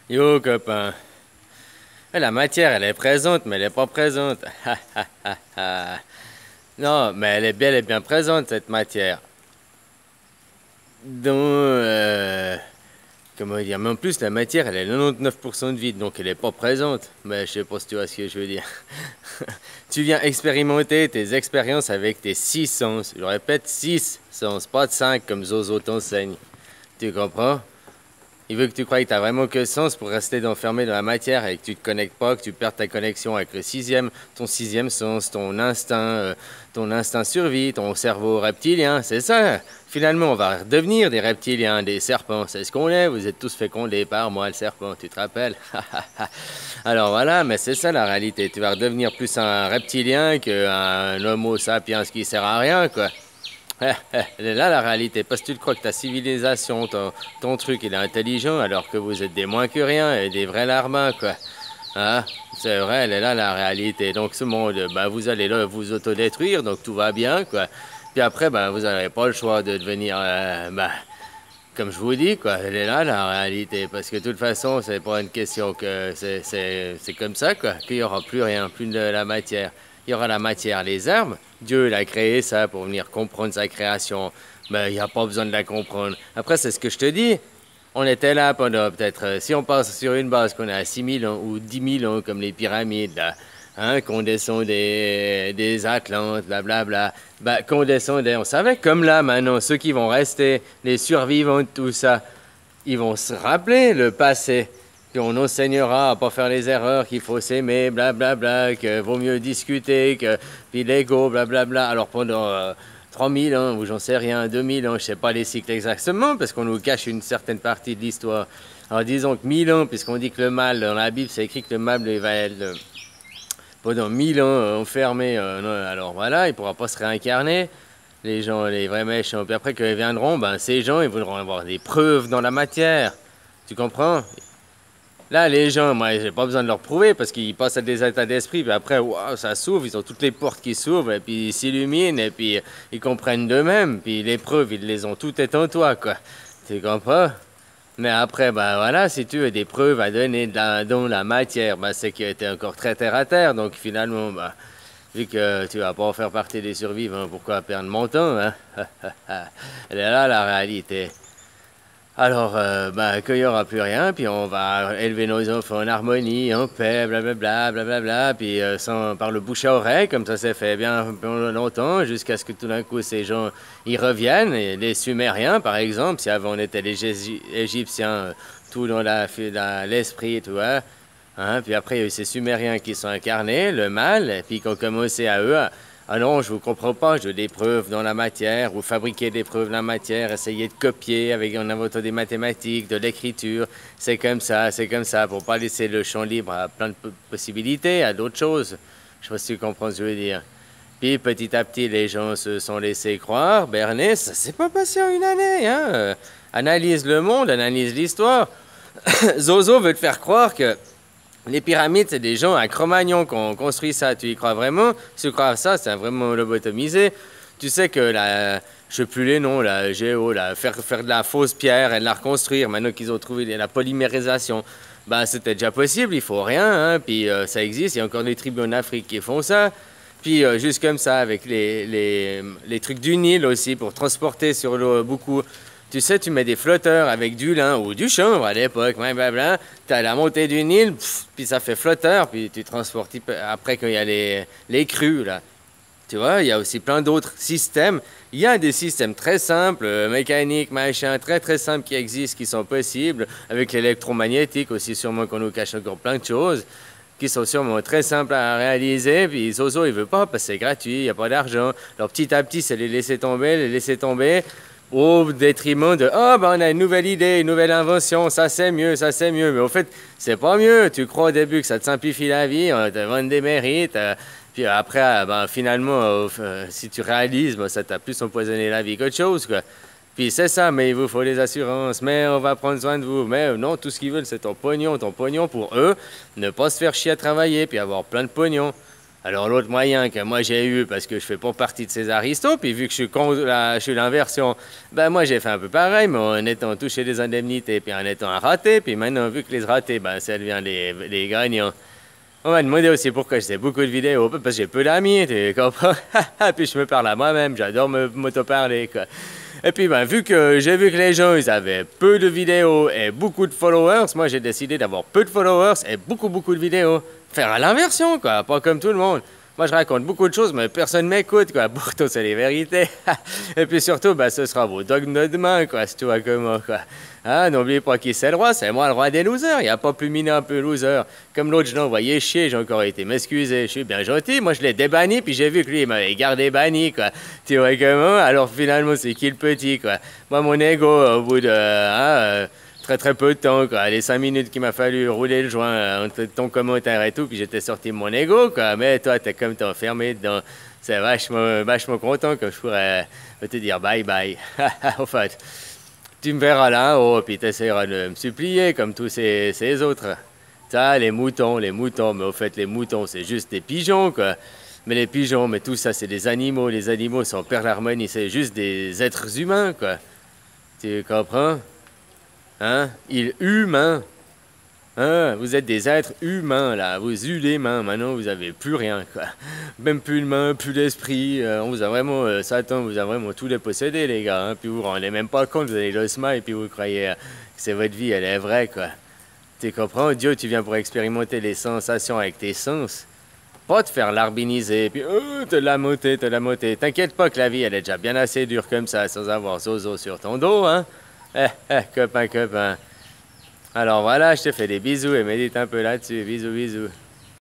Yo, copain. La matière, elle est présente, mais elle est pas présente. Non, mais elle est bel et bien présente, cette matière. Donc, comment dire, mais en plus, la matière, elle est 99% de vide, donc elle est pas présente. Mais je sais pas si tu vois ce que je veux dire. Tu viens expérimenter tes expériences avec tes six sens. Je répète, six sens, pas de cinq comme Zozo t'enseigne. Tu comprends? Il veut que tu croies que tu n'as vraiment que sens pour rester enfermé dans la matière et que tu te connectes pas, que tu perds ta connexion avec le sixième, ton sixième sens, ton instinct survie, ton cerveau reptilien, c'est ça. Finalement, on va redevenir des reptiliens, des serpents. C'est ce qu'on est. Vous êtes tous fécondés par moi, le serpent. Tu te rappelles? Alors voilà, mais c'est ça la réalité. Tu vas redevenir plus un reptilien qu'un homo sapiens qui sert à rien, quoi. Elle est là la réalité, parce que tu crois que ta civilisation, ton truc, il est intelligent, alors que vous êtes des moins que rien et des vrais larbins, quoi. Hein? C'est vrai, elle est là la réalité. Donc ce monde, bah, vous allez là vous autodétruire, donc tout va bien, quoi. Puis après, bah, vous n'avez pas le choix de devenir, bah, comme je vous dis, quoi. Elle est là la réalité, parce que de toute façon, c'est pas une question que c'est comme ça, quoi, qu'il n'y aura plus rien, plus de la matière. Il y aura la matière, les arbres. Dieu, il a créé ça pour venir comprendre sa création. Mais il n'y a pas besoin de la comprendre. Après, c'est ce que je te dis. On était là pendant peut-être, si on passe sur une base qu'on est à 6000 ans ou 10 000 ans, comme les pyramides, là, hein, qu'on descend des Atlantes, blablabla, bah, qu'on descendait, on savait, comme là maintenant, ceux qui vont rester, les survivants de tout ça, ils vont se rappeler le passé. Puis on enseignera à pas faire les erreurs, qu'il faut s'aimer, blablabla, que vaut mieux discuter, que puis l'ego, blablabla. Alors pendant 3000 ans, ou j'en sais rien, 2000 ans, je sais pas les cycles exactement, parce qu'on nous cache une certaine partie de l'histoire. Alors disons que 1000 ans, puisqu'on dit que le mal, dans la Bible, c'est écrit que le mal il va être pendant 1000 ans enfermé. Alors voilà, il pourra pas se réincarner. Les gens, les vrais méchants. Puis après qu'ils viendront, ben ces gens, ils voudront avoir des preuves dans la matière. Tu comprends? Là, les gens, moi, j'ai pas besoin de leur prouver parce qu'ils passent à des états d'esprit, puis après, waouh, ça s'ouvre, ils ont toutes les portes qui s'ouvrent, et puis ils s'illuminent, et puis ils comprennent d'eux-mêmes, puis les preuves, ils les ont toutes en toi, quoi. Tu comprends? Mais après, ben voilà, si tu as des preuves à donner dans la matière, ben c'est que t'es encore très terre à terre, donc finalement, ben, vu que tu vas pas faire partie des survivants, pourquoi perdre mon temps, hein? Elle est là, la réalité. Alors, ben, qu'il n'y aura plus rien, puis on va élever nos enfants en harmonie, en paix, blablabla, blablabla, puis par le bouche à oreille, comme ça s'est fait bien longtemps, jusqu'à ce que tout d'un coup ces gens y reviennent. Et les Sumériens, par exemple, si avant on était les Égyptiens, tout dans l'esprit, tu vois, hein, puis après il y a eu ces Sumériens qui sont incarnés, le mal, et puis qui ont commencé à eux ah non, je vous comprends pas, je veux des preuves dans la matière, ou fabriquer des preuves dans la matière, essayer de copier avec en inventant des mathématiques, de l'écriture. C'est comme ça, pour pas laisser le champ libre à plein de possibilités, à d'autres choses. Je sais pas si tu comprends ce que je veux dire. Puis petit à petit, les gens se sont laissés croire, berner, ça s'est pas passé en une année, hein. Analyse le monde, analyse l'histoire. Zozo veut te faire croire que les pyramides, c'est des gens à Cro-Magnon qui ont construit ça. Tu y crois vraiment? Si tu crois à ça, c'est vraiment lobotomisé. Tu sais que je sais plus les noms, la géo, faire de la fausse pierre et de la reconstruire, maintenant qu'ils ont trouvé la polymérisation, ben c'était déjà possible, il faut rien, hein. Puis ça existe, il y a encore des tribus en Afrique qui font ça. Puis juste comme ça, avec les trucs du Nil aussi, pour transporter sur l'eau beaucoup. Tu sais, tu mets des flotteurs avec du lin ou du chanvre à l'époque, blablabla. T'as la montée du Nil, puis ça fait flotteur, puis tu transportes après qu'il y a les crues, là. Tu vois, il y a aussi plein d'autres systèmes. Il y a des systèmes très simples, mécaniques, machin, très très simples qui existent, qui sont possibles, avec l'électromagnétique aussi, sûrement qu'on nous cache encore plein de choses, qui sont sûrement très simples à réaliser. Puis Zozo, il veut pas parce que c'est gratuit, il n'y a pas d'argent. Alors petit à petit, c'est les laisser tomber, les laisser tomber. Au détriment de ah ben on a une nouvelle idée, une nouvelle invention, ça c'est mieux, ça c'est mieux. Mais au fait, c'est pas mieux. Tu crois au début que ça te simplifie la vie, on te vend des mérites. Puis après, ben, finalement, si tu réalises, ben, ça t'a plus empoisonné la vie qu'autre chose, quoi. Puis c'est ça, mais il vous faut des assurances, mais on va prendre soin de vous. Mais non, tout ce qu'ils veulent, c'est ton pognon pour eux, ne pas se faire chier à travailler, puis avoir plein de pognon. Alors l'autre moyen que moi j'ai eu, parce que je fais pas partie de ces aristos, puis vu que je suis l'inversion, ben moi j'ai fait un peu pareil, mais en étant touché des indemnités, puis en étant un raté, puis maintenant vu que les ratés, ben ça devient les gagnants. On m'a demandé aussi pourquoi je fais beaucoup de vidéos, parce que j'ai peu d'amis, tu comprends? Puis je me parle à moi-même, j'adore m'auto-parler, quoi. Et puis, ben, vu que j'ai vu que les gens, ils avaient peu de vidéos et beaucoup de followers, moi, j'ai décidé d'avoir peu de followers et beaucoup de vidéos. Faire à l'inversion, quoi, pas comme tout le monde. Moi, je raconte beaucoup de choses, mais personne m'écoute, quoi. Pourtant, c'est les vérités. Et puis surtout, ben, ce sera vos dogmes de demain, quoi, si tu vois comment, quoi. Ah, n'oubliez pas qui c'est le roi, c'est moi le roi des losers. Il n'y a pas plus miné un peu loser. Comme l'autre, je l'envoyais chier, j'ai encore été m'excuser. Je suis bien gentil, moi je l'ai débanni, puis j'ai vu que lui, il m'avait gardé banni, quoi. Tu vois comment? Alors finalement, c'est qui le petit, quoi? Moi, mon ego, au bout de très peu de temps, quoi. Les 5 minutes qu'il m'a fallu rouler le joint entre ton commentaire et tout, puis j'étais sorti de mon ego, quoi. Mais toi, t'es comme t'es enfermé dedans. C'est vachement content que je pourrais te dire bye bye. En fait. Tu me verras là-haut, puis tu essaieras de me supplier comme tous ces autres. Ça, les moutons, mais au fait, les moutons, c'est juste des pigeons, quoi. Mais les pigeons, mais tout ça, c'est des animaux. Les animaux sont perdent l'harmonie, c'est juste des êtres humains, quoi. Tu comprends? Hein? Humains. Hein? Vous êtes des êtres humains, là. Vous eûtes les mains. Maintenant, vous avez plus rien, quoi. Même plus de mains, plus d'esprit. On vous a vraiment... Satan vous a vraiment tout dépossédé, les gars. Hein? Puis vous vous rendez même pas compte. Vous avez le smile, et puis vous croyez que c'est votre vie, elle est vraie, quoi. Tu comprends? Dieu, tu viens pour expérimenter les sensations avec tes sens. Pas te faire larbiniser, puis te la moter. T'inquiète pas que la vie, elle est déjà bien assez dure comme ça, sans avoir Zozo sur ton dos, hein? Copain. Alors voilà, je te fais des bisous et médite un peu là-dessus. Bisous.